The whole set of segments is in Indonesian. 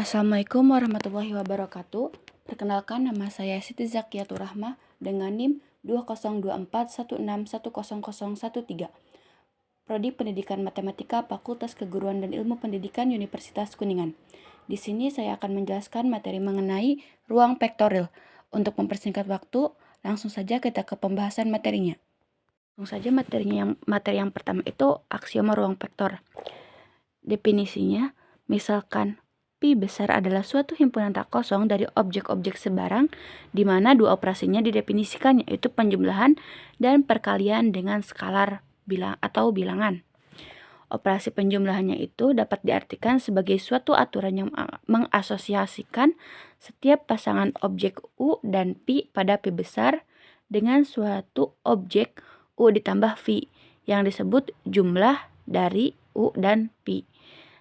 Assalamualaikum warahmatullahi wabarakatuh. Perkenalkan, nama saya Siti Zakiatur Rahmah dengan NIM 202416100013. Prodi Pendidikan Matematika Fakultas Keguruan dan Ilmu Pendidikan Universitas Kuningan. Di sini saya akan menjelaskan materi mengenai ruang vektorial. Untuk mempersingkat waktu, langsung saja kita ke pembahasan materinya. Langsung saja materi yang pertama itu aksioma ruang vektor. Definisinya, misalkan pi besar adalah suatu himpunan tak kosong dari objek-objek sebarang di mana dua operasinya didefinisikan, yaitu penjumlahan dan perkalian dengan skalar atau bilangan. Operasi penjumlahannya itu dapat diartikan sebagai suatu aturan yang mengasosiasikan setiap pasangan objek U dan Pi pada Pi besar dengan suatu objek U ditambah V yang disebut jumlah dari U dan Pi.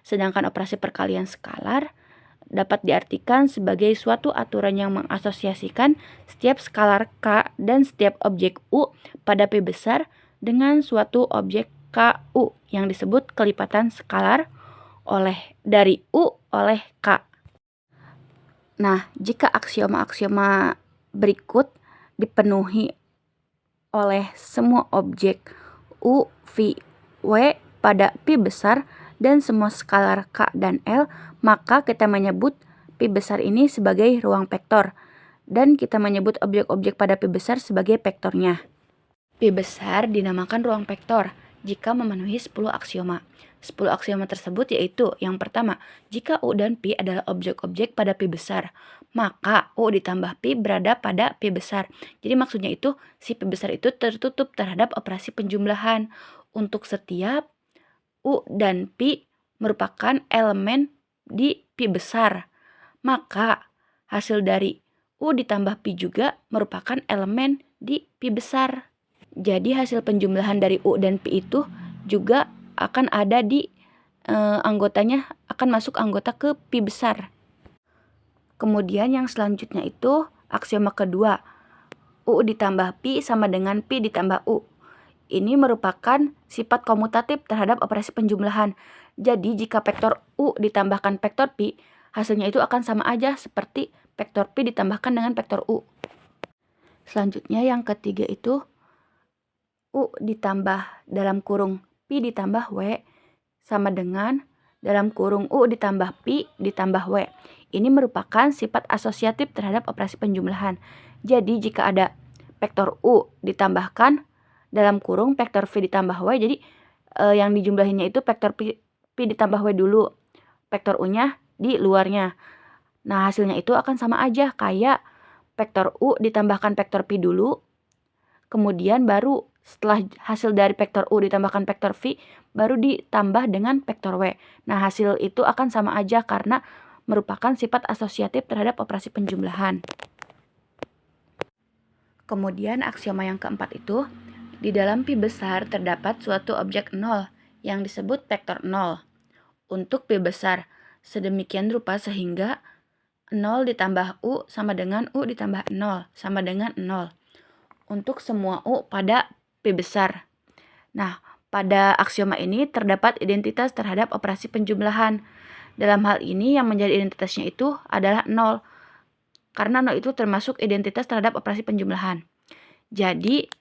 Sedangkan operasi perkalian skalar dapat diartikan sebagai suatu aturan yang mengasosiasikan setiap skalar K dan setiap objek U pada P besar dengan suatu objek KU yang disebut kelipatan skalar dari U oleh K. Nah, jika aksioma-aksioma berikut dipenuhi oleh semua objek U, V, W pada Pi besar dan semua skalar K dan L, maka kita menyebut Pi besar ini sebagai ruang vektor dan kita menyebut objek-objek pada Pi besar sebagai vektornya. Pi besar dinamakan ruang vektor jika memenuhi 10 aksioma. 10 aksioma tersebut yaitu yang pertama, jika U dan Pi adalah objek-objek pada Pi besar, maka U ditambah Pi berada pada Pi besar. Jadi maksudnya itu si Pi besar itu tertutup terhadap operasi penjumlahan. Untuk setiap U dan Pi merupakan elemen di Pi besar, maka hasil dari U ditambah Pi juga merupakan elemen di Pi besar. Jadi hasil penjumlahan dari U dan Pi itu juga akan ada di anggotanya, akan masuk anggota ke Pi besar. Kemudian yang selanjutnya itu aksioma kedua, U ditambah Pi sama dengan Pi ditambah U. Ini merupakan sifat komutatif terhadap operasi penjumlahan. Jadi jika vektor U ditambahkan vektor Pi, hasilnya itu akan sama aja seperti vektor Pi ditambahkan dengan vektor U. Selanjutnya yang ketiga itu U ditambah dalam kurung Pi ditambah W sama dengan dalam kurung U ditambah Pi ditambah W. Ini merupakan sifat asosiatif terhadap operasi penjumlahan. Jadi jika ada vektor U ditambahkan dalam kurung vektor V ditambah W, jadi yang dijumlahinnya itu vektor Pi ditambah W dulu, vektor U-nya di luarnya. Nah, hasilnya itu akan sama aja kayak vektor U ditambahkan vektor Pi dulu, kemudian baru setelah hasil dari vektor U ditambahkan vektor V, baru ditambah dengan vektor W. Nah, hasil itu akan sama aja karena merupakan sifat asosiatif terhadap operasi penjumlahan. Kemudian aksioma yang keempat itu, di dalam Pi besar terdapat suatu objek 0 yang disebut vektor 0 untuk Pi besar sedemikian rupa sehingga 0 ditambah U sama dengan U ditambah 0 sama dengan 0 untuk semua U pada Pi besar. Nah, pada aksioma ini terdapat identitas terhadap operasi penjumlahan. Dalam hal ini yang menjadi identitasnya itu adalah 0 karena 0 itu termasuk identitas terhadap operasi penjumlahan. Jadi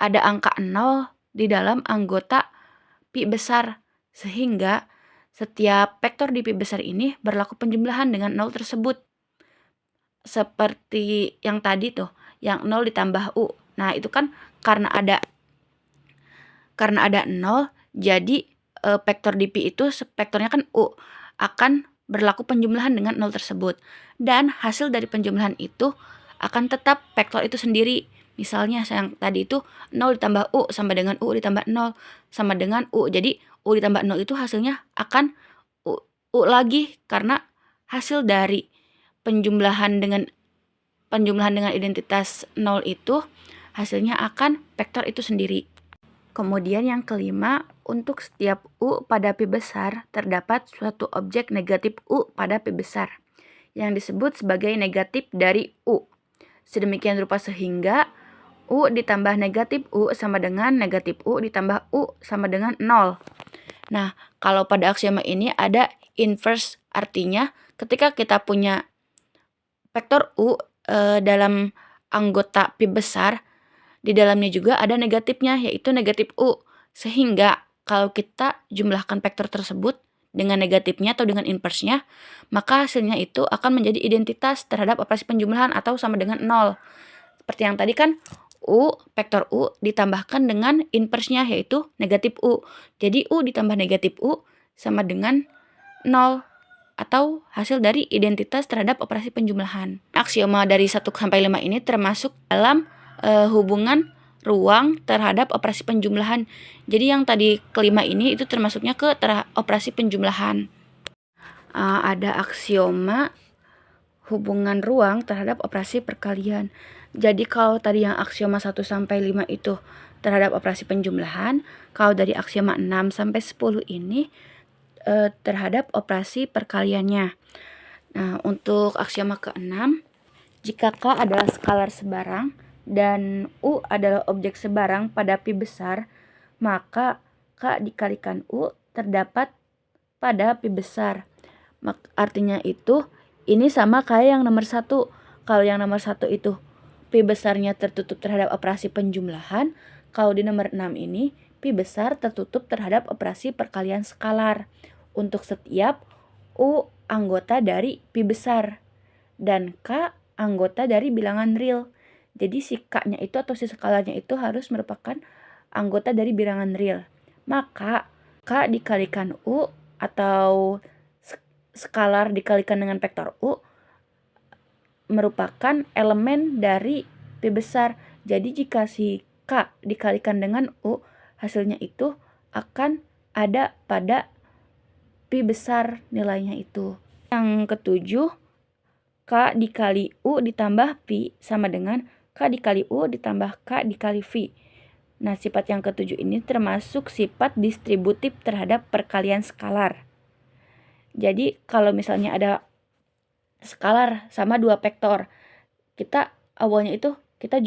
ada angka 0 di dalam anggota Pi besar, sehingga setiap vektor di Pi besar ini berlaku penjumlahan dengan 0 tersebut. Seperti yang tadi tuh, yang 0 ditambah U. Nah, itu kan karena ada 0, jadi vektor di Pi itu vektornya kan U, akan berlaku penjumlahan dengan 0 tersebut. Dan hasil dari penjumlahan itu akan tetap vektor itu sendiri. Misalnya yang tadi itu 0 ditambah U sama dengan U ditambah 0 sama dengan U. Jadi U ditambah 0 itu hasilnya akan U lagi karena hasil dari penjumlahan dengan identitas 0 itu hasilnya akan vektor itu sendiri. Kemudian yang kelima, untuk setiap U pada Pi besar terdapat suatu objek negatif U pada Pi besar yang disebut sebagai negatif dari U. Sedemikian rupa sehingga U ditambah negatif U sama dengan negatif U ditambah U sama dengan 0. Nah, kalau pada aksioma ini ada inverse Artinya ketika kita punya vektor U dalam anggota pi besar, di dalamnya juga ada negatifnya, yaitu negatif U. Sehingga kalau kita jumlahkan vektor tersebut dengan negatifnya atau dengan inversnya, maka hasilnya itu akan menjadi identitas terhadap operasi penjumlahan atau sama dengan 0. Seperti yang tadi kan vektor U ditambahkan dengan inversnya, yaitu negatif U. Jadi U ditambah negatif U sama dengan 0 atau hasil dari identitas terhadap operasi penjumlahan. Aksioma dari 1 sampai 5 ini termasuk dalam hubungan ruang terhadap operasi penjumlahan. Jadi yang tadi kelima ini itu termasuknya ke operasi penjumlahan. Ada aksioma hubungan ruang terhadap operasi perkalian. Jadi kalau tadi yang aksioma 1 sampai 5 itu terhadap operasi penjumlahan, kalau dari aksioma 6 sampai 10 ini terhadap operasi perkaliannya. Nah, untuk aksioma ke-6, jika K adalah skalar sebarang dan U adalah objek sebarang pada pi besar, maka K dikalikan U terdapat pada pi besar. Artinya itu, ini sama kayak yang nomor 1. Kalau yang nomor 1 itu pi besarnya tertutup terhadap operasi penjumlahan, kalau di nomor 6 ini pi besar tertutup terhadap operasi perkalian skalar untuk setiap U anggota dari pi besar dan K anggota dari bilangan real. Jadi si K-nya itu atau si skalarnya itu harus merupakan anggota dari bilangan real. Maka K dikalikan U atau skalar dikalikan dengan vektor U merupakan elemen dari pi besar. Jadi jika si K dikalikan dengan U, hasilnya itu akan ada pada pi besar nilainya itu. Yang ketujuh, K dikali U ditambah pi sama dengan K dikali U ditambah K dikali V. Nah, sifat yang ketujuh ini termasuk sifat distributif terhadap perkalian skalar. Jadi kalau misalnya ada skalar sama dua vektor, kita awalnya itu kita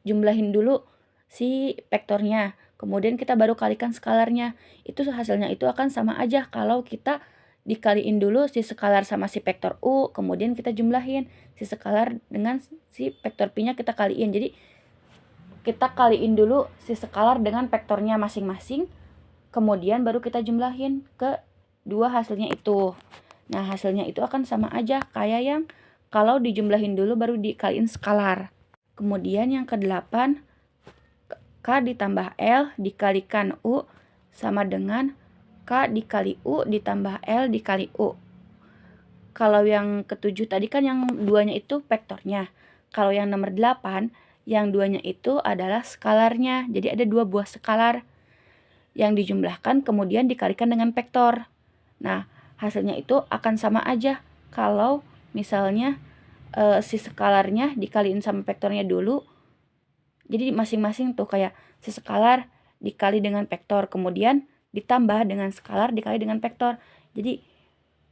jumlahin dulu si vektornya, kemudian kita baru kalikan skalarnya. Itu hasilnya itu akan sama aja kalau kita dikaliin dulu si skalar sama si vektor U, kemudian kita jumlahin si skalar dengan si vektor P-nya kita kaliin. Jadi kita kaliin dulu si skalar dengan vektornya masing-masing, kemudian baru kita jumlahin ke dua hasilnya itu. Nah, hasilnya itu akan sama aja kayak yang kalau dijumlahin dulu baru dikaliin skalar. Kemudian yang ke-8, K ditambah L dikalikan U sama dengan K dikali U ditambah L dikali U. Kalau yang ke-7 tadi kan yang duanya itu vektornya. Kalau yang nomor 8, yang duanya itu adalah skalarnya. Jadi ada dua buah skalar yang dijumlahkan kemudian dikalikan dengan vektor. Nah, hasilnya itu akan sama aja kalau misalnya si skalarnya dikaliin sama vektornya dulu. Jadi masing-masing tuh kayak si skalar dikali dengan vektor, kemudian ditambah dengan skalar dikali dengan vektor. Jadi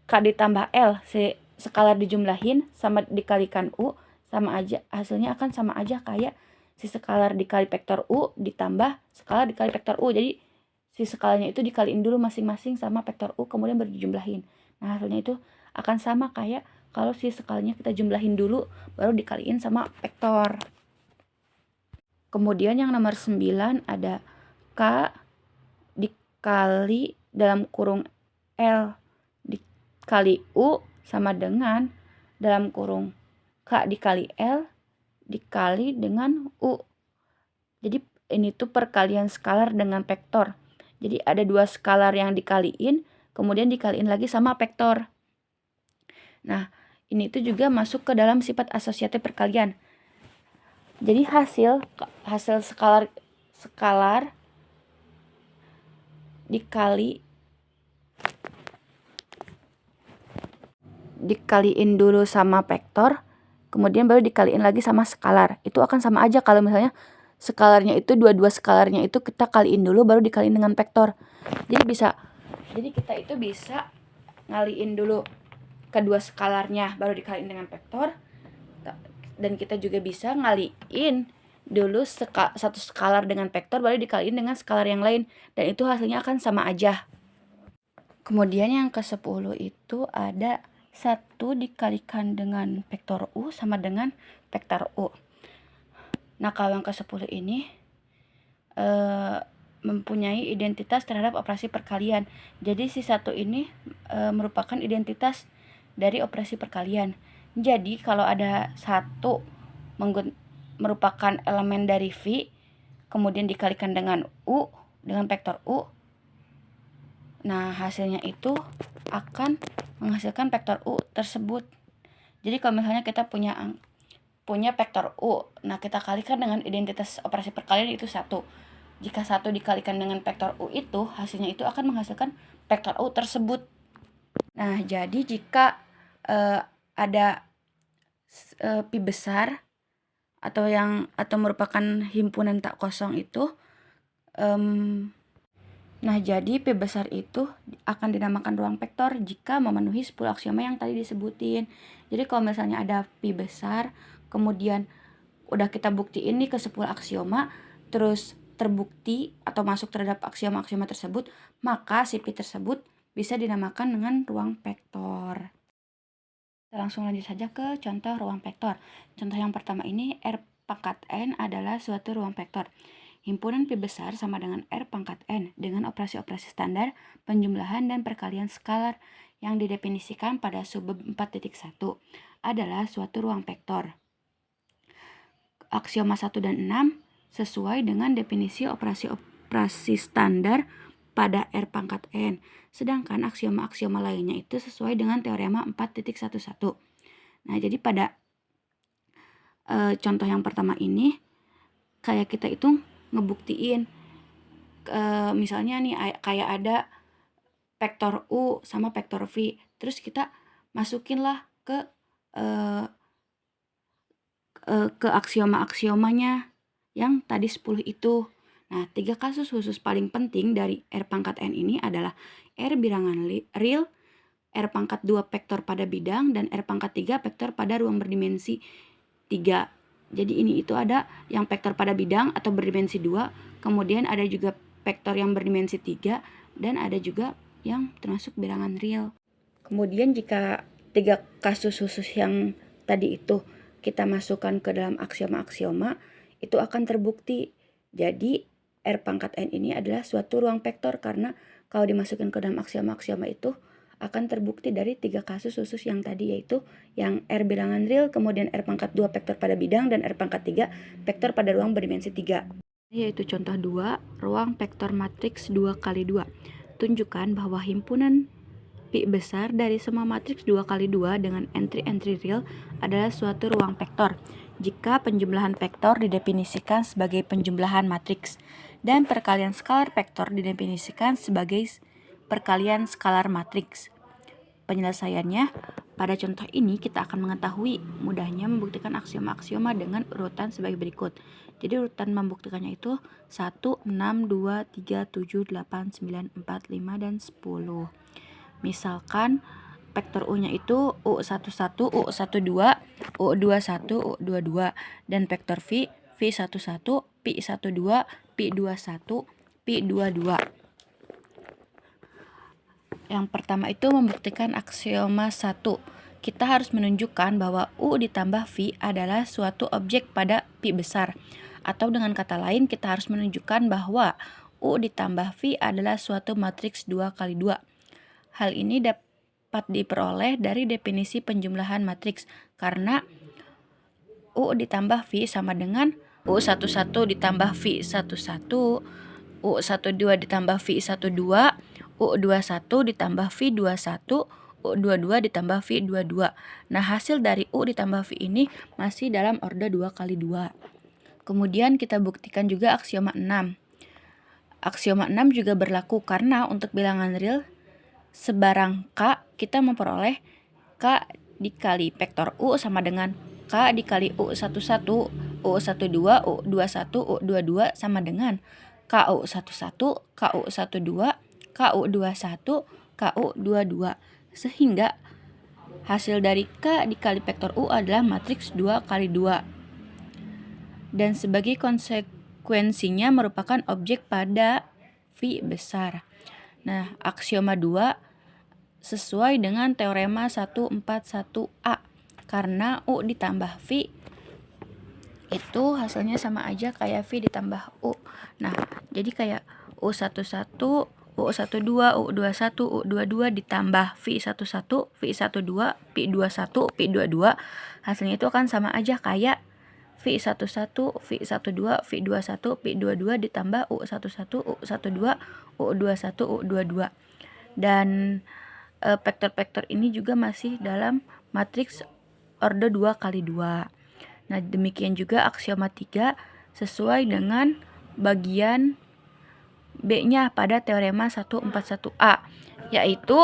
K ditambah L, si skalar dijumlahin sama dikalikan U, sama aja, hasilnya akan sama aja kayak si skalar dikali vektor U ditambah skalar dikali vektor U. Jadi si skalarnya itu dikaliin dulu masing-masing sama vektor U, kemudian baru dijumlahin. Nah, hasilnya itu akan sama kayak kalau si skalarnya kita jumlahin dulu, baru dikaliin sama vektor. Kemudian yang nomor 9 ada K dikali dalam kurung L dikali U sama dengan dalam kurung K dikali L dikali dengan U. Jadi ini tuh perkalian skalar dengan vektor. Jadi ada dua skalar yang dikaliin, kemudian dikaliin lagi sama vektor. Nah, ini tuh juga masuk ke dalam sifat asosiatif perkalian. Jadi hasil skalar dikaliin dulu sama vektor, kemudian baru dikaliin lagi sama skalar. Itu akan sama aja kalau misalnya skalarnya itu dua-dua skalarnya itu kita kaliin dulu baru dikaliin dengan vektor. Jadi kita itu bisa ngaliin dulu kedua skalarnya baru dikaliin dengan vektor, dan kita juga bisa ngaliin dulu satu skalar dengan vektor baru dikaliin dengan skalar yang lain, dan itu hasilnya akan sama aja. Kemudian yang ke-10 itu ada 1 dikalikan dengan vektor U sama dengan vektor U. Nah, kalau yang ke-10 ini mempunyai identitas terhadap operasi perkalian. Jadi si 1 ini merupakan identitas dari operasi perkalian. Jadi kalau ada 1 merupakan elemen dari V, kemudian dikalikan dengan U, dengan vektor U, nah hasilnya itu akan menghasilkan vektor U tersebut. Jadi kalau misalnya kita punya vektor U, nah kita kalikan dengan identitas operasi perkalian itu 1. Jika 1 dikalikan dengan vektor U itu, hasilnya itu akan menghasilkan vektor U tersebut. Nah, jadi jika ada pi besar atau merupakan himpunan tak kosong itu, nah jadi pi besar itu akan dinamakan ruang vektor jika memenuhi 10 aksioma yang tadi disebutin. Jadi kalau misalnya ada pi besar, kemudian udah kita buktiin nih ke 10 aksioma, terus terbukti atau masuk terhadap aksioma-aksioma tersebut, maka si pi tersebut bisa dinamakan dengan ruang vektor. Kita langsung lanjut saja ke contoh ruang vektor. Contoh yang pertama ini, R pangkat N adalah suatu ruang vektor. Himpunan pi besar sama dengan R pangkat N dengan operasi-operasi standar, penjumlahan dan perkalian skalar yang didefinisikan pada subbab 4.1 adalah suatu ruang vektor. Aksioma 1 dan 6 sesuai dengan definisi operasi standar pada R pangkat N. Sedangkan aksioma-aksioma lainnya itu sesuai dengan teorema 4.11. Nah, jadi pada contoh yang pertama ini, kayak kita itu ngebuktiin, misalnya nih kayak ada vektor U sama vektor V. Terus kita masukinlah ke aksioma-aksiomanya yang tadi 10 itu. Nah, 3 kasus khusus paling penting dari R pangkat N ini adalah R bilangan real, R pangkat 2 vektor pada bidang, dan R pangkat 3 vektor pada ruang berdimensi 3. Jadi ini itu ada yang vektor pada bidang atau berdimensi 2, kemudian ada juga vektor yang berdimensi 3, dan ada juga yang termasuk bilangan real. Kemudian jika 3 kasus khusus yang tadi itu kita masukkan ke dalam aksioma-aksioma, itu akan terbukti. Jadi R pangkat N ini adalah suatu ruang vektor karena kalau dimasukkan ke dalam aksioma-aksioma itu akan terbukti dari 3 kasus khusus yang tadi, yaitu yang R bilangan real, kemudian R pangkat 2 vektor pada bidang, dan R pangkat 3 vektor pada ruang berdimensi 3. Yaitu contoh 2, ruang vektor matriks 2x2. Tunjukkan bahwa himpunan pi besar dari semua matriks 2x2 dengan entry-entry real adalah suatu ruang vektor jika penjumlahan vektor didefinisikan sebagai penjumlahan matriks dan perkalian skalar vektor didefinisikan sebagai perkalian skalar matriks. Penyelesaiannya, pada contoh ini kita akan mengetahui mudahnya membuktikan aksioma-aksioma dengan urutan sebagai berikut. Jadi urutan membuktikannya itu 1, 6, 2, 3, 7, 8, 9, 4, 5, dan 10. Misalkan vektor U-nya itu U11, U12, U21, U22, dan vektor V, V11, P12, P21, P22. Yang pertama itu membuktikan aksioma 1. Kita harus menunjukkan bahwa U ditambah V adalah suatu objek pada pi besar. Atau dengan kata lain, kita harus menunjukkan bahwa U ditambah V adalah suatu matriks 2x2. Hal ini dapat diperoleh dari definisi penjumlahan matriks karena U ditambah V sama dengan U11 ditambah V11, U12 ditambah V12, U21 ditambah V21, U22 ditambah V22. Nah, hasil dari U ditambah V ini masih dalam orde 2x2. Kemudian kita buktikan juga aksioma 6. Aksioma 6 juga berlaku karena untuk bilangan real sebarang K kita memperoleh K dikali vektor U sama dengan K dikali U11, U12, U21, U22 sama dengan KU11, KU12, KU21, KU22. Sehingga hasil dari K dikali vektor U adalah matriks 2x2. Dan sebagai konsekuensinya merupakan objek pada V besar. Nah, aksioma 2 sesuai dengan teorema 141A. Karena U ditambah V itu hasilnya sama aja kayak V ditambah U. Nah, jadi kayak U11, U12, U21, U22 ditambah V11, V12, V21, V22. Hasilnya itu akan sama aja kayak V11, V12, V21, V22 ditambah U11, U12, U21, U22. Dan vektor-vektor ini juga masih dalam matriks orde 2 kali 2. Nah, demikian juga aksioma 3 sesuai dengan bagian B-nya pada teorema 141A, yaitu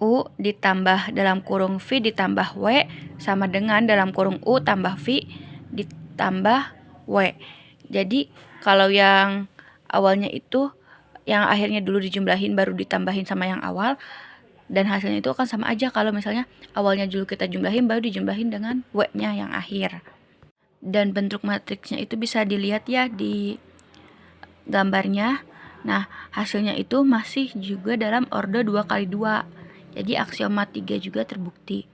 U ditambah dalam kurung V ditambah W sama dengan dalam kurung U tambah V ditambah W. Jadi, kalau yang awalnya itu, yang akhirnya dulu dijumlahin baru ditambahin sama yang awal, dan hasilnya itu akan sama aja kalau misalnya awalnya dulu kita jumlahin baru dijumlahin dengan W-nya yang akhir. Dan bentuk matriksnya itu bisa dilihat ya di gambarnya. Nah, hasilnya itu masih juga dalam orde 2 kali 2. Jadi aksioma 3 juga terbukti.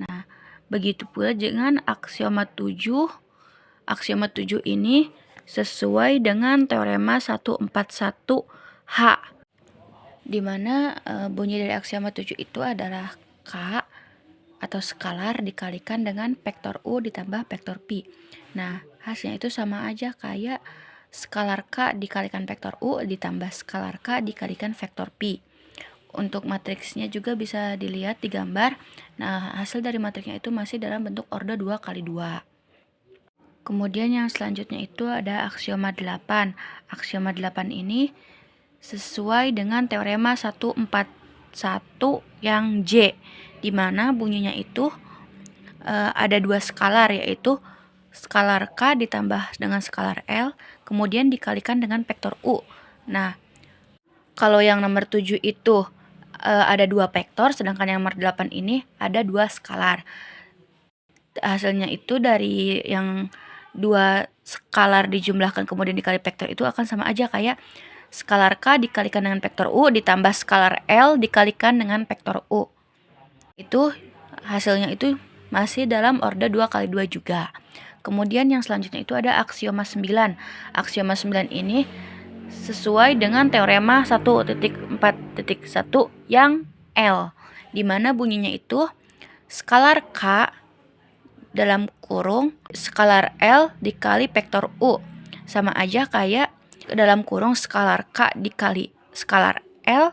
Nah, begitu pula dengan aksioma 7. Aksioma 7 ini sesuai dengan teorema 141H. Di mana bunyi dari aksioma 7 itu adalah K atau skalar dikalikan dengan vektor U ditambah vektor Pi. Nah, hasilnya itu sama aja kayak skalar K dikalikan vektor U ditambah skalar K dikalikan vektor Pi. Untuk matriksnya juga bisa dilihat di gambar. Nah, hasil dari matriksnya itu masih dalam bentuk orde 2 kali 2. Kemudian yang selanjutnya itu ada aksioma 8. Aksioma 8 ini sesuai dengan teorema 141 yang J, di mana bunyinya itu ada dua skalar, yaitu skalar K ditambah dengan skalar L, kemudian dikalikan dengan vektor U. Nah, kalau yang nomor 7 itu ada dua vektor, sedangkan yang nomor 8 ini ada dua skalar. Hasilnya itu dari yang dua skalar dijumlahkan kemudian dikali vektor itu akan sama aja kayak skalar K dikalikan dengan vektor U ditambah skalar L dikalikan dengan vektor U. Itu hasilnya itu masih dalam orde 2 kali 2 juga. Kemudian yang selanjutnya itu ada aksioma 9. Aksioma 9 ini sesuai dengan teorema 1.4.1 yang L, di mana bunyinya itu skalar K dalam kurung skalar L dikali vektor U sama aja kayak dalam kurung skalar K dikali skalar L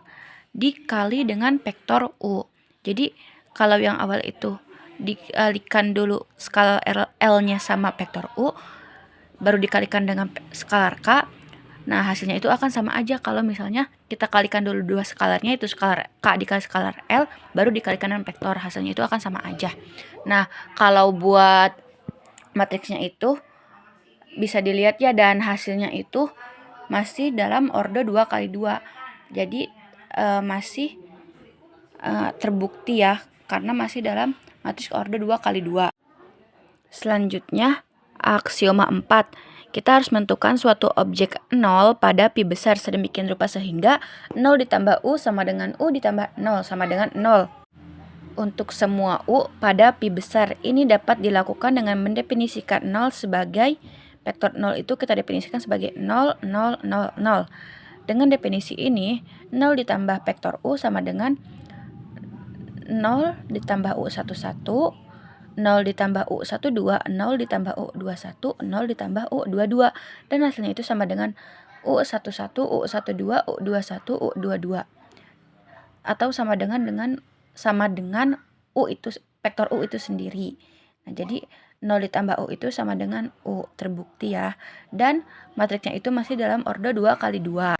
dikali dengan vektor U. Jadi kalau yang awal itu dikalikan dulu skalar L-nya sama vektor U, baru dikalikan dengan skalar K. Nah, hasilnya itu akan sama aja kalau misalnya kita kalikan dulu dua skalarnya, itu skalar K dikali skalar L, baru dikalikan dengan vektor. Hasilnya itu akan sama aja. Nah, kalau buat matriksnya itu bisa dilihat ya, dan hasilnya itu masih dalam orde 2 kali 2. Jadi masih terbukti ya, karena masih dalam matriks orde 2 kali 2. Selanjutnya, aksioma 4. Kita harus menentukan suatu objek 0 pada pi besar sedemikian rupa sehingga 0 ditambah U sama dengan U ditambah 0 sama dengan 0. Untuk semua U pada pi besar ini dapat dilakukan dengan mendefinisikan 0 sebagai vektor 0 itu kita definisikan sebagai 0, 0, 0, 0. Dengan definisi ini, 0 ditambah vektor U sama dengan 0 ditambah U11, 0 ditambah U12, 0 ditambah U21, 0 ditambah U22. Dan hasilnya itu sama dengan U11, U12, U21, U22. Atau sama dengan U itu, vektor U itu sendiri. Nah, jadi 0 ditambah U itu sama dengan U, terbukti ya. Dan matriksnya itu masih dalam orde 2 kali 2.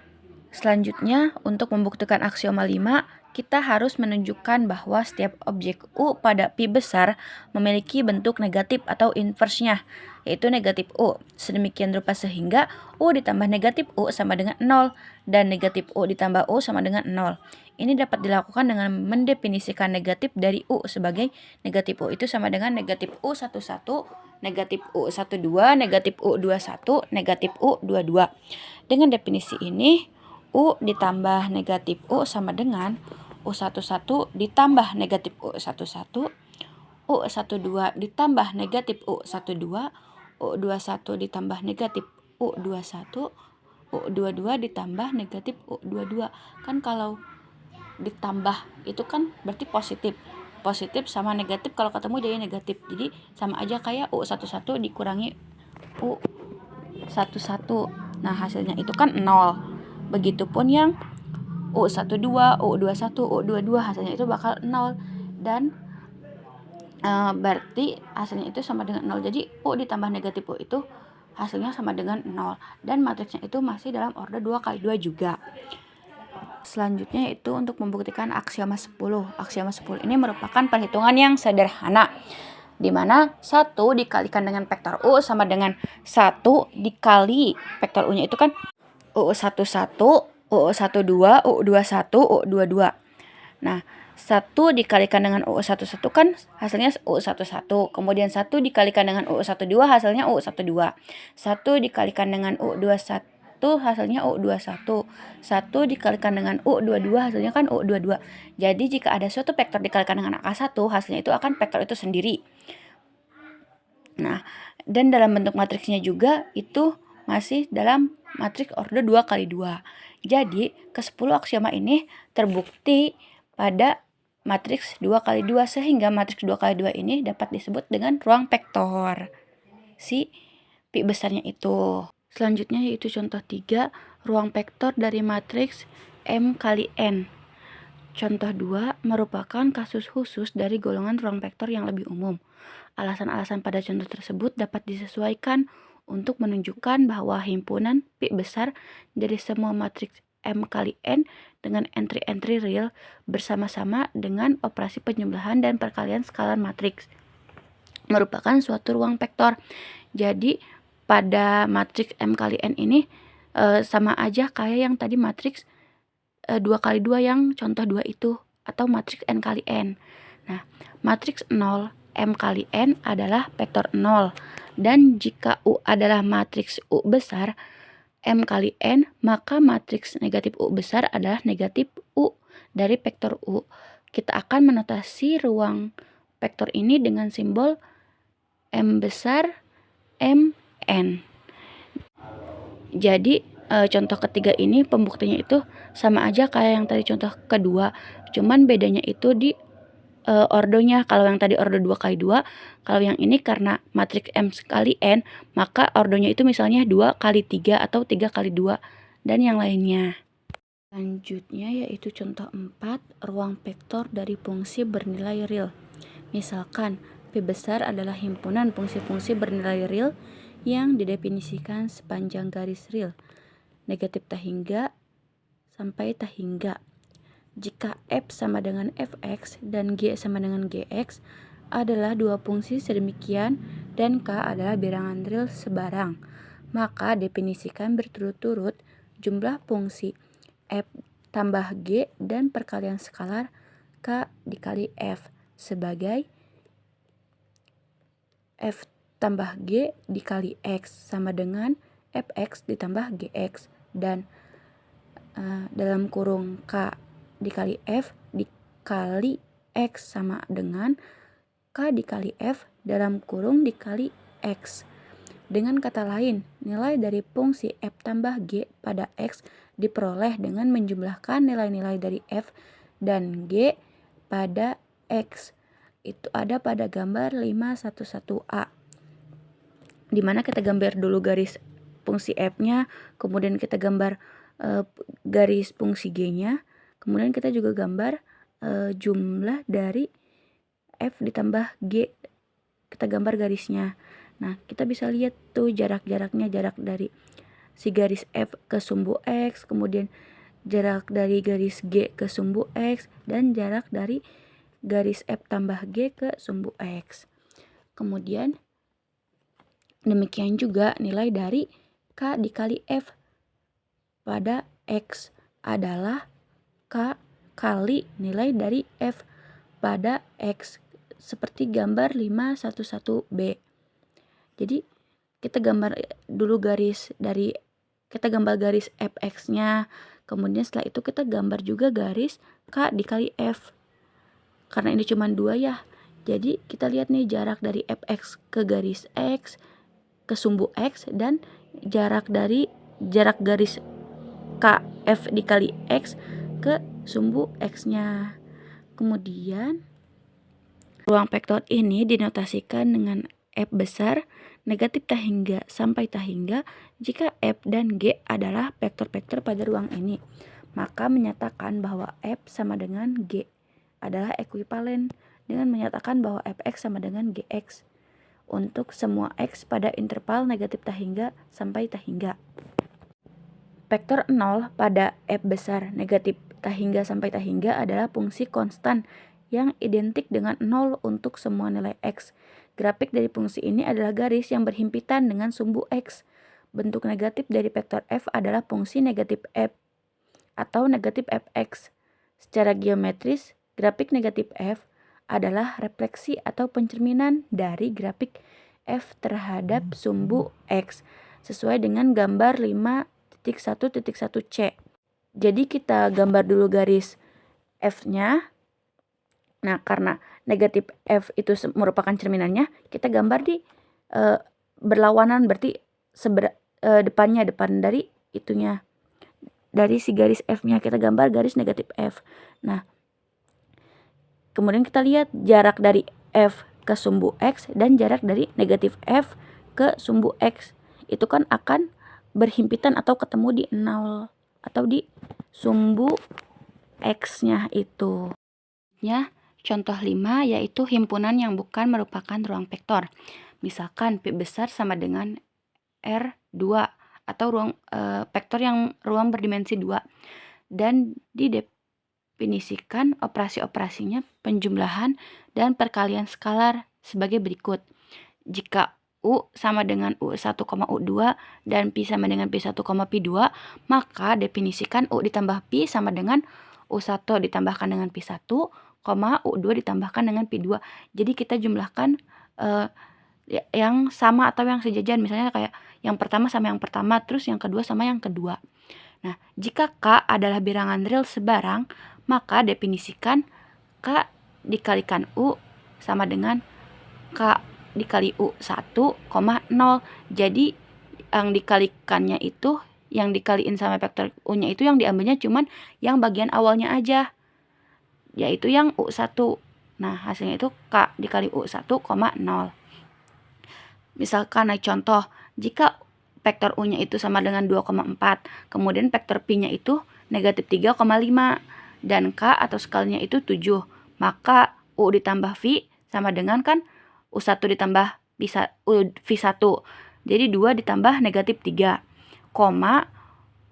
Selanjutnya, untuk membuktikan aksioma 5, kita harus menunjukkan bahwa setiap objek U pada pi besar memiliki bentuk negatif atau inversnya, yaitu negatif U. Sedemikian rupa sehingga U ditambah negatif U sama dengan 0, dan negatif U ditambah U sama dengan 0. Ini dapat dilakukan dengan mendefinisikan negatif dari U sebagai negatif U itu sama dengan negatif U11, negatif U12, negatif U21, negatif U22. Dengan definisi ini, U ditambah negatif U sama dengan U11 ditambah negatif U11, U12 ditambah negatif U12, U21 ditambah negatif U21, U22 ditambah negatif U22. Kan kalau ditambah itu kan berarti positif. Positif sama negatif kalau ketemu jadi negatif. Jadi sama aja kayak U11 dikurangi U11. Nah, hasilnya itu kan 0. Begitupun yang U12, U21, U22 hasilnya itu bakal 0. Dan berarti hasilnya itu sama dengan 0. Jadi U ditambah negatif U itu hasilnya sama dengan 0. Dan matriksnya itu masih dalam order 2x2 juga. Selanjutnya itu untuk membuktikan aksioma 10. Aksioma 10 ini merupakan perhitungan yang sederhana, di mana 1 dikalikan dengan vektor U sama dengan 1 dikali vektor U-nya itu kan U11, U12, U21, U22. Nah, 1 dikalikan dengan U11 kan hasilnya U11. Kemudian 1 dikalikan dengan U12 hasilnya U12. 1 dikalikan dengan U21 hasilnya U21. 1 dikalikan dengan U22 hasilnya kan U22. Jadi jika ada suatu vektor dikalikan dengan angka 1, hasilnya itu akan vektor itu sendiri. Nah, dan dalam bentuk matriksnya juga itu masih dalam matriks order 2x2. Jadi, ke-10 aksioma ini terbukti pada matriks 2x2 sehingga matriks 2x2 ini dapat disebut dengan ruang vektor. Si pi besarnya itu. Selanjutnya yaitu contoh 3, ruang vektor dari matriks M kali N. Contoh 2 merupakan kasus khusus dari golongan ruang vektor yang lebih umum. Alasan-alasan pada contoh tersebut dapat disesuaikan untuk menunjukkan bahwa himpunan pi besar dari semua matriks M kali N dengan entry-entry real bersama-sama dengan operasi penjumlahan dan perkalian skalar matriks merupakan suatu ruang vektor. Jadi pada matriks M kali N ini sama aja kayak yang tadi matriks 2x2 yang contoh 2 itu, atau matriks N kali N. Nah, matriks 0 M kali N adalah vektor 0. Dan jika U adalah matriks U besar M kali N, maka matriks negatif U besar adalah negatif U dari vektor U. Kita akan menotasi ruang vektor ini dengan simbol M besar MN. Jadi contoh ketiga ini pembuktinya itu sama aja kayak yang tadi contoh kedua, cuman bedanya itu di ordonya. Kalau yang tadi ordo 2x2, kalau yang ini karena matriks M kali N, maka ordonya itu misalnya 2x3 atau 3x2 dan yang lainnya. Selanjutnya yaitu contoh 4, ruang vektor dari fungsi bernilai real. Misalkan P besar adalah himpunan fungsi-fungsi bernilai real yang didefinisikan sepanjang garis real, negatif tak hingga sampai tak hingga. Jika F sama dengan Fx dan G sama dengan Gx adalah dua fungsi sedemikian dan K adalah bilangan real sebarang, maka definisikan berturut-turut jumlah fungsi F tambah G dan perkalian skalar K dikali F sebagai F tambah G dikali X sama dengan Fx ditambah Gx, dan dalam kurung K dikali F dikali X sama dengan K dikali F dalam kurung dikali X. Dengan kata lain, nilai dari fungsi F tambah G pada X diperoleh dengan menjumlahkan nilai-nilai dari F dan G pada X. Itu ada pada gambar 511A. Dimana kita gambar dulu garis fungsi F-nya, kemudian kita gambar garis fungsi G-nya, kemudian kita juga gambar jumlah dari F ditambah G, kita gambar garisnya. Nah, kita bisa lihat tuh jarak-jaraknya, jarak dari si garis F ke sumbu X, kemudian jarak dari garis G ke sumbu X, dan jarak dari garis F tambah G ke sumbu X. Kemudian demikian juga nilai dari K dikali F pada X adalah K kali nilai dari F pada X, seperti gambar 511B. Jadi kita gambar dulu garis dari, kita gambar garis Fx-nya, Kemudian setelah itu kita gambar juga garis K dikali F. Karena ini cuma 2 ya. Jadi kita lihat nih jarak dari fx ke garis X, ke sumbu X, dan jarak garis KF dikali X ke sumbu X-nya. Kemudian ruang vektor ini dinotasikan dengan F besar, negatif tak hingga sampai tak hingga jika F dan G adalah vektor-vektor pada ruang ini. Maka menyatakan bahwa F sama dengan G adalah ekuivalen dengan menyatakan bahwa Fx sama dengan Gx untuk semua X pada interval negatif tak hingga sampai tak hingga. Vektor 0 pada F besar negatif tak hingga sampai tak hingga adalah fungsi konstan yang identik dengan 0 untuk semua nilai X. Grafik dari fungsi ini adalah garis yang berhimpitan dengan sumbu X. Bentuk negatif dari vektor F adalah fungsi negatif F atau negatif Fx. Secara geometris, grafik negatif F adalah refleksi atau pencerminan dari grafik F terhadap sumbu X sesuai dengan gambar 5.1.1c. Jadi kita gambar dulu garis F-nya. Nah, karena negatif F itu merupakan cerminannya, kita gambar di berlawanan, berarti depan dari itunya. Dari si garis F-nya kita gambar garis negatif F. Nah, kemudian kita lihat jarak dari F ke sumbu X dan jarak dari negatif F ke sumbu X. Itu kan akan berhimpitan atau ketemu di 0 atau di sumbu X-nya itu. Contoh 5 yaitu himpunan yang bukan merupakan ruang vektor. Misalkan P besar sama dengan R2 atau vektor yang ruang berdimensi 2. Dan didefinisikan operasi-operasinya penjumlahan dan perkalian skalar sebagai berikut. Jika U sama dengan U1, U2 dan Pi sama dengan Pi1, Pi2, maka definisikan U ditambah Pi sama dengan U1 ditambahkan dengan Pi1, U2 ditambahkan dengan Pi2. Jadi kita jumlahkan yang sama atau yang sejajar, misalnya kayak yang pertama sama yang pertama, terus yang kedua sama yang kedua. Nah, jika K adalah bilangan real sebarang, maka definisikan K dikalikan U sama dengan K dikali U1, 0. Jadi yang dikalikannya itu, yang dikaliin sama vektor U-nya itu yang diambilnya cuman yang bagian awalnya aja, yaitu yang U1. Nah, hasilnya itu K dikali U1, 0. Misalkan contoh, jika vektor U-nya itu sama dengan 2,4, kemudian vektor Pi-nya itu negatif 3,5, dan K atau skalanya itu 7, maka U ditambah V sama dengan kan U1 ditambah V1, jadi 2 ditambah negatif 3,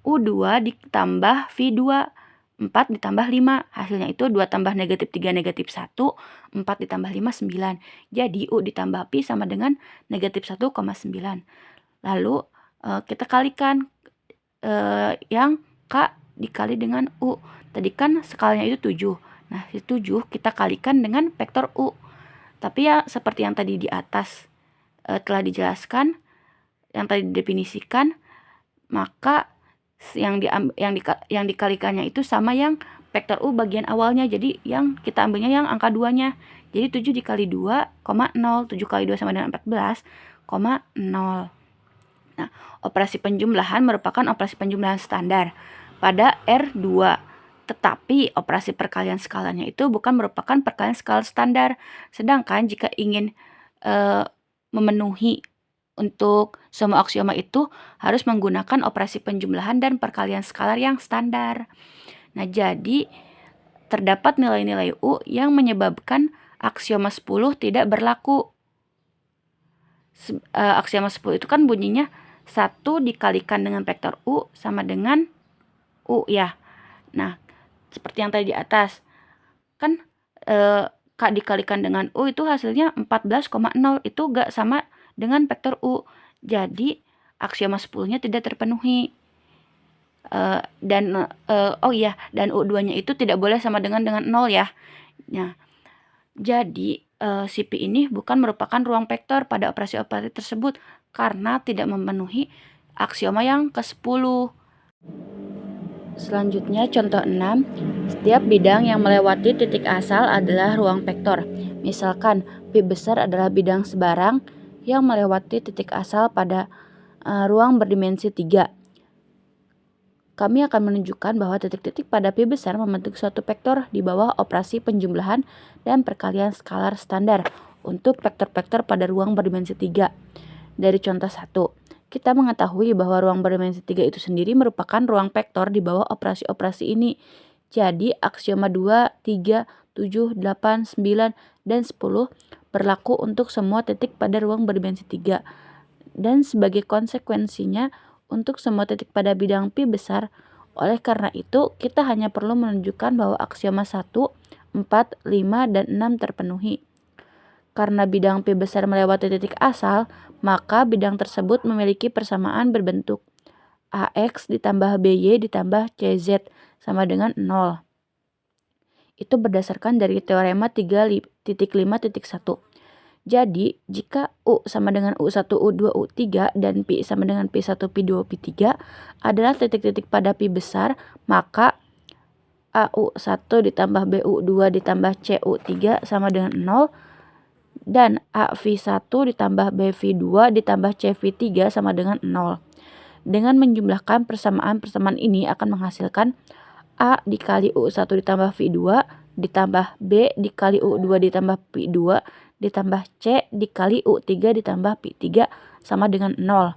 U2 ditambah V2, 4 ditambah 5, hasilnya itu 2 tambah negatif 3 negatif 1, 4 ditambah 5, 9. Jadi U ditambah Pi sama dengan negatif 1,9. Lalu kita kalikan yang K dikali dengan U. Tadi kan skalanya itu 7. Nah, si 7 kita kalikan dengan vektor U. Tapi ya seperti yang tadi di atas telah dijelaskan, yang tadi didefinisikan, maka yang dikalikannya itu sama yang vektor U bagian awalnya. Jadi yang kita ambilnya yang angka 2-nya. Jadi 7 dikali 2, 0. 7 kali 2 sama dengan 14, 0. Nah, operasi penjumlahan merupakan operasi penjumlahan standar pada R2. Tetapi operasi perkalian skalanya itu bukan merupakan perkalian skala standar. Sedangkan jika ingin memenuhi untuk semua aksioma itu harus menggunakan operasi penjumlahan dan perkalian skalar yang standar. Nah, jadi terdapat nilai-nilai U yang menyebabkan aksioma 10 tidak berlaku. Aksioma 10 itu kan bunyinya 1 dikalikan dengan vektor U sama dengan U ya. Nah, seperti yang tadi di atas. Kan K dikalikan dengan U itu hasilnya 14,0. Itu gak sama dengan vektor U. Jadi aksioma 10-nya tidak terpenuhi. Dan U2-nya itu tidak boleh sama dengan 0 ya. Nah, jadi si Pi ini bukan merupakan ruang vektor pada operasi-operasi tersebut karena tidak memenuhi aksioma yang ke-10. Selanjutnya contoh 6, setiap bidang yang melewati titik asal adalah ruang vektor. Misalkan pi besar adalah bidang sebarang yang melewati titik asal pada ruang berdimensi 3. Kami akan menunjukkan bahwa titik-titik pada pi besar membentuk suatu vektor di bawah operasi penjumlahan dan perkalian skalar standar untuk vektor-vektor pada ruang berdimensi 3. Dari contoh 1, kita mengetahui bahwa ruang berdimensi 3 itu sendiri merupakan ruang vektor di bawah operasi-operasi ini. Jadi, aksioma 2, 3, 7, 8, 9, dan 10 berlaku untuk semua titik pada ruang berdimensi 3. Dan sebagai konsekuensinya, untuk semua titik pada bidang pi besar. Oleh karena itu, kita hanya perlu menunjukkan bahwa aksioma 1, 4, 5, dan 6 terpenuhi. Karena bidang pi besar melewati titik asal, maka bidang tersebut memiliki persamaan berbentuk AX ditambah BY ditambah CZ sama dengan 0. Itu berdasarkan dari teorema 3.5.1. Jadi, jika U sama dengan U1, U2, U3, dan Pi sama dengan Pi1, Pi2, Pi3 adalah titik-titik pada Pi besar, maka AU1 ditambah BU2 ditambah CU3 sama dengan 0, dan AV1 ditambah BV2 ditambah CV3 sama dengan 0. Dengan menjumlahkan persamaan-persamaan ini akan menghasilkan A dikali U1 ditambah V2 ditambah B dikali U2 ditambah P2 ditambah C dikali U3 ditambah P3 sama dengan 0.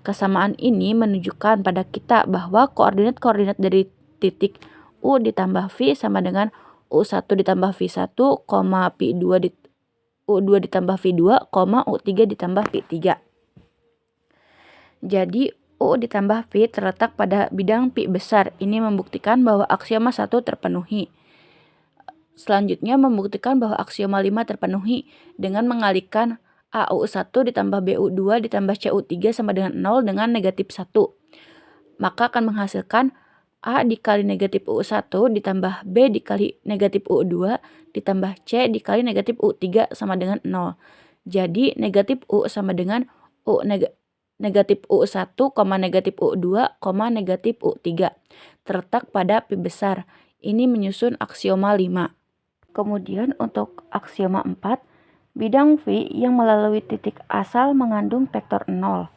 Kesamaan ini menunjukkan pada kita bahwa koordinat-koordinat dari titik U ditambah V sama dengan U1 ditambah V1, P2 U2 ditambah V2, U3 ditambah P3. Jadi, U ditambah V terletak pada bidang pi besar. Ini membuktikan bahwa aksioma 1 terpenuhi. Selanjutnya membuktikan bahwa aksioma 5 terpenuhi dengan mengalihkan AU1 ditambah BU2 ditambah CU3 sama dengan 0 dengan negatif 1. Maka akan menghasilkan A dikali negatif U1 ditambah B dikali negatif U2 ditambah C dikali negatif U3 sama dengan 0. Jadi negatif U sama dengan negatif U1, negatif U2, negatif U3 terletak pada pi besar. Ini menyusun aksioma 5. Kemudian untuk aksioma 4, bidang V yang melalui titik asal mengandung vektor 0.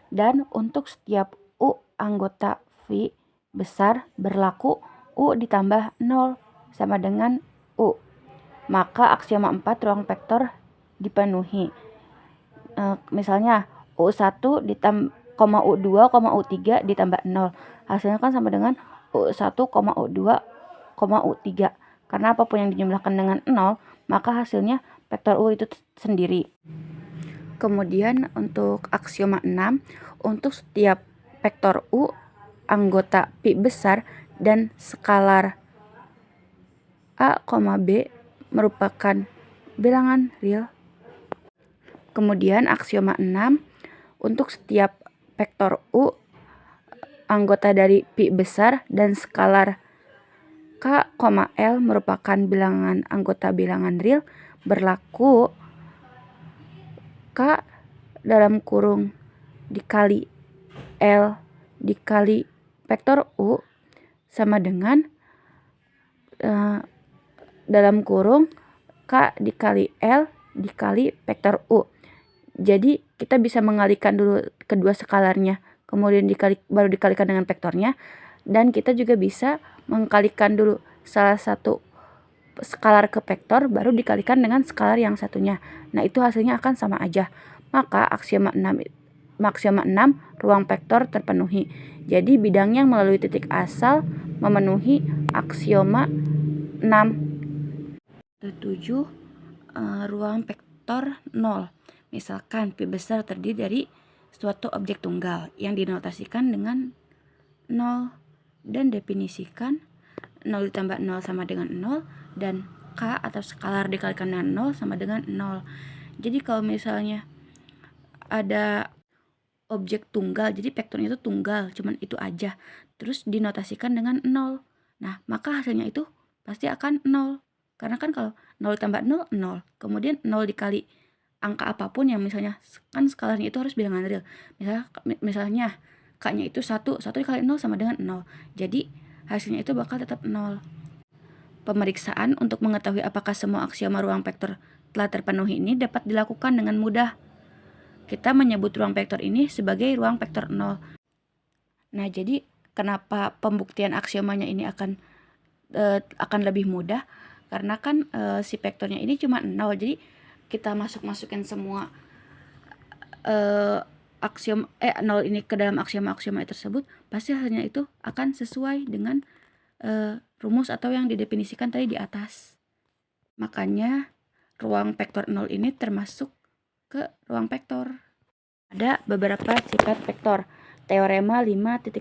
Dan untuk setiap U anggota V besar berlaku U ditambah 0 sama dengan U. Maka aksioma 4 ruang vektor dipenuhi. Misalnya U1 ditambah U2, U3 ditambah 0. Hasilnya kan sama dengan U1, U2, U3. Karena apapun yang dijumlahkan dengan 0, maka hasilnya vektor U itu sendiri. Kemudian untuk aksioma 6, untuk setiap vektor U anggota pi besar dan skalar A, B merupakan bilangan real. Kemudian aksioma 6, untuk setiap vektor U anggota dari pi besar dan skalar K, L merupakan bilangan anggota bilangan real, berlaku K dalam kurung dikali L dikali vektor U sama dengan dalam kurung K dikali L dikali vektor U. Jadi kita bisa mengalihkan dulu kedua skalarnya, kemudian baru dikalikan dengan vektornya, dan kita juga bisa mengkalikan dulu salah satu skalar ke vektor baru dikalikan dengan skalar yang satunya. Nah, itu hasilnya akan sama aja. Maka aksioma 6 ruang vektor terpenuhi. Jadi bidang yang melalui titik asal memenuhi aksioma 6. 7, ruang vektor 0. Misalkan pi besar terdiri dari suatu objek tunggal yang dinotasikan dengan 0 dan definisikan 0 ditambah 0 sama dengan 0 dan K atau skalar dikalikan dengan 0 sama dengan 0. Jadi kalau misalnya ada objek tunggal, jadi vektornya itu tunggal, cuman itu aja, terus dinotasikan dengan 0. Nah, maka hasilnya itu pasti akan 0. Karena kan kalau 0 ditambah 0, 0. Kemudian 0 dikali angka apapun yang misalnya kan skalarnya itu harus bilangan real. Misalnya K-nya itu 1 dikali 0 sama dengan 0. Jadi hasilnya itu bakal tetap 0. Pemeriksaan untuk mengetahui apakah semua aksioma ruang vektor telah terpenuhi ini dapat dilakukan dengan mudah. Kita menyebut ruang vektor ini sebagai ruang vektor 0. Nah, jadi kenapa pembuktian aksiomanya ini akan lebih mudah? Karena kan si vektornya ini cuma 0. Jadi kita masukin semua aksiom 0 ini ke dalam aksioma-aksioma tersebut, pasti hasilnya itu akan sesuai dengan rumus atau yang didefinisikan tadi di atas. Makanya ruang vektor 0 ini termasuk ke ruang vektor. Ada beberapa sifat vektor. Teorema 5.1.1.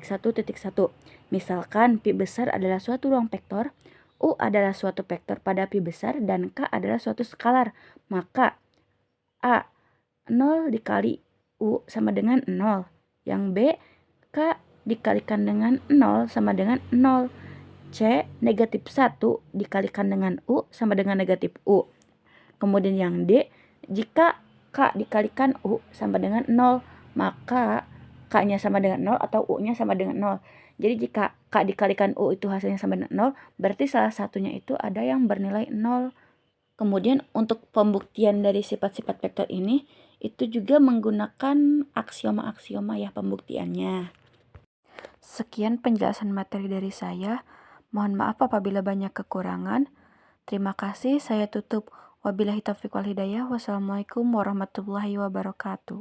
Misalkan pi besar adalah suatu ruang vektor, U adalah suatu vektor pada pi besar, dan K adalah suatu skalar. Maka A 0 dikali U sama dengan 0. Yang B, K dikalikan dengan 0 sama dengan 0. C, negatif 1 dikalikan dengan U sama dengan negatif U. Kemudian yang D, jika K dikalikan U sama dengan 0, maka K-nya sama dengan 0 atau U-nya sama dengan 0. Jadi jika K dikalikan U itu hasilnya sama dengan 0, berarti salah satunya itu ada yang bernilai 0. Kemudian untuk pembuktian dari sifat-sifat vektor ini, itu juga menggunakan aksioma-aksioma ya pembuktiannya. Sekian penjelasan materi dari saya. Mohon maaf apabila banyak kekurangan. Terima kasih, saya tutup. Wabillahi taufiq wal hidayah. Wassalamualaikum warahmatullahi wabarakatuh.